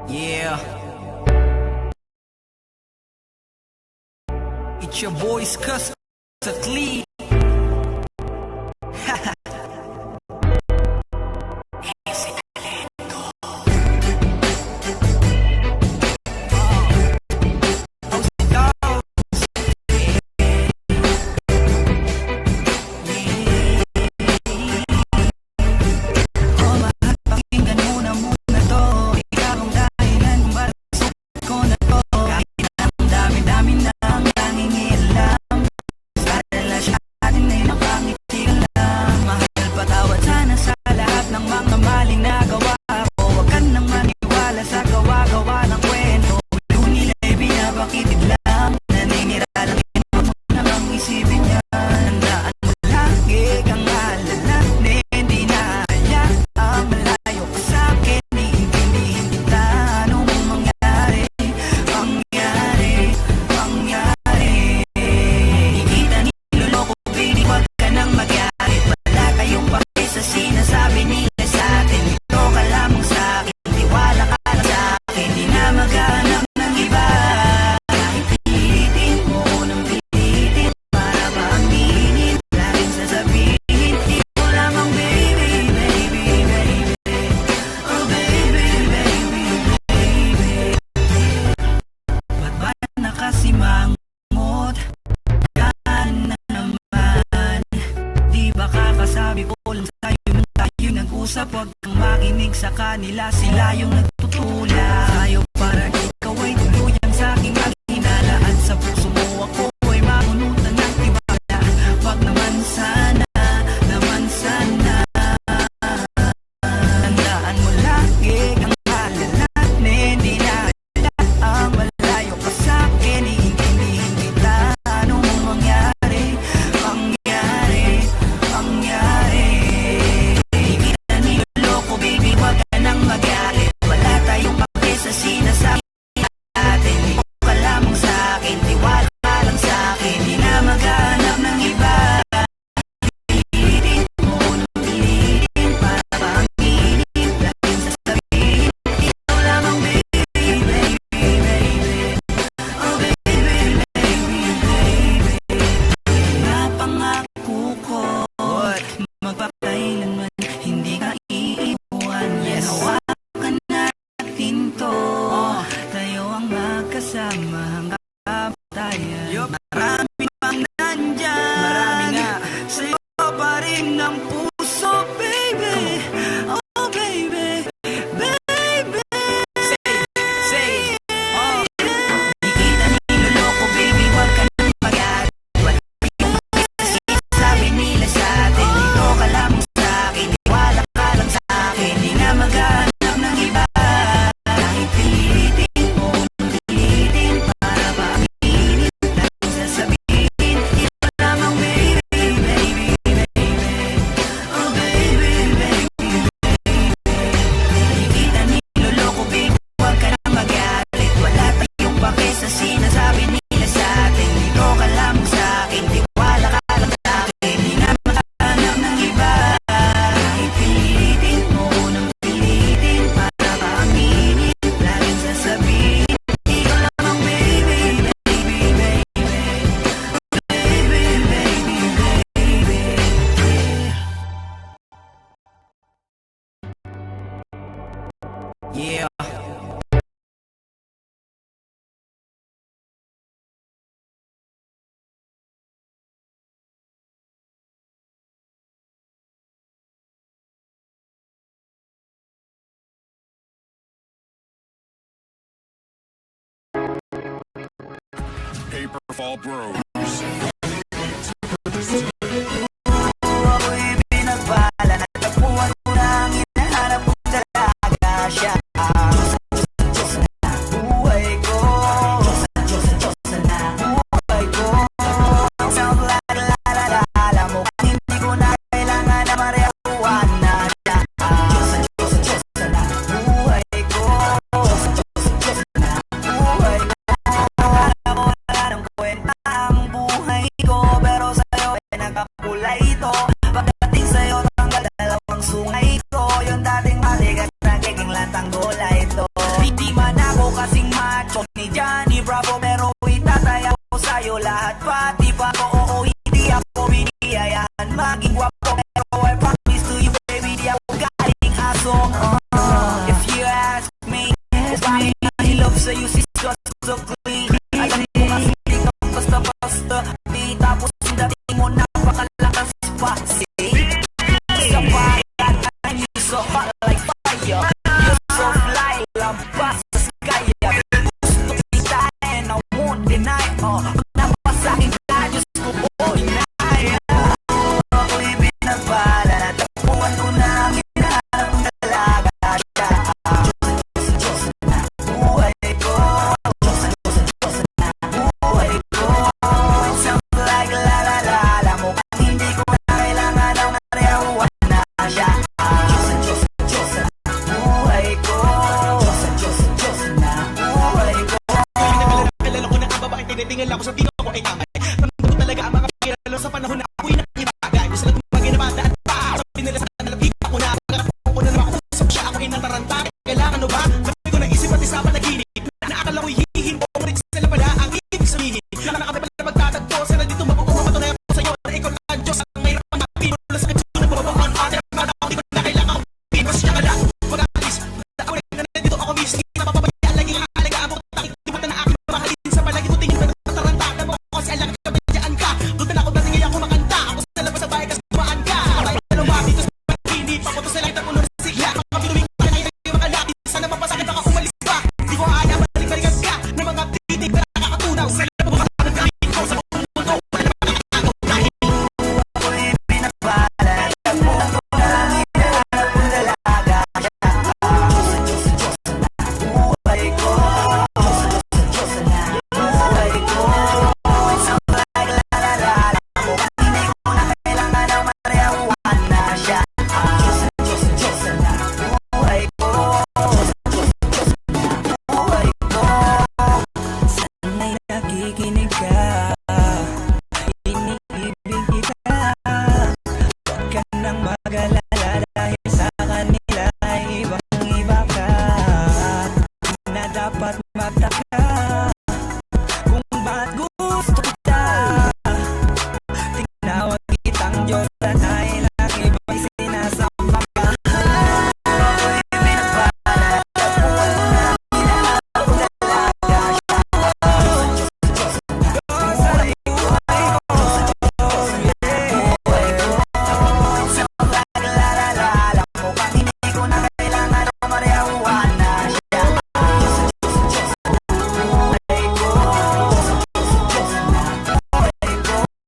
Yeah, it's your boys Cus Clean. Wag kang makinig sa kanila, sila yung nagtutula sa'yo para ikaw ay tuluyan sa aking hinala. At sa puso mo ako ay mamunutan ng tiwala. Wag naman sana, tandaan mo lagi kang alalahanin. Di na ang malayo ka sa'kin, iintindihin kita. Anong mangyari. Baby, wag ka nang magalit. Wala tayong pake sa sinasabi natin. Ikaw ka lamang sa'kin, tiwala ka lang sa'kin. Di na maghanap ng iba. Pilitin mo nang pilitin para panginin. Laging sasabihin, ikaw lamang baby. Oh baby. Napangako ko magpapakailanman hindi ka hawakan natin to. Tayo ang magkasama hanggang tayo. Marami pang nandyan, marami nga. Sa'yo pa rin ang puso, baby. Oh baby, baby. Say oh. Di kita niloloko, baby. Wag ka nang magalit. Wala yung sabi nila sa'tin. Ikaw ka lamang sa'kin, tiwala ka lang sa'kin. Di na maghanap ng iba. Kahit pilitin mo nang pilitin para paminin. Laging sasabihin, ikaw lamang baby. Oh baby. Di kita niloloko, baby. Wag ka nang magalit. Wala tayong pake sa sinasabi nila sa'tin. Ikaw ka lamang sa'kin, tiwala ka lang sa'kin. Di na maghanap ng iba. Kahit pilitin mo nang pilitin para paminin. Laging sasabihin, ikaw lamang baby. Yeah. Paper Fall Bros.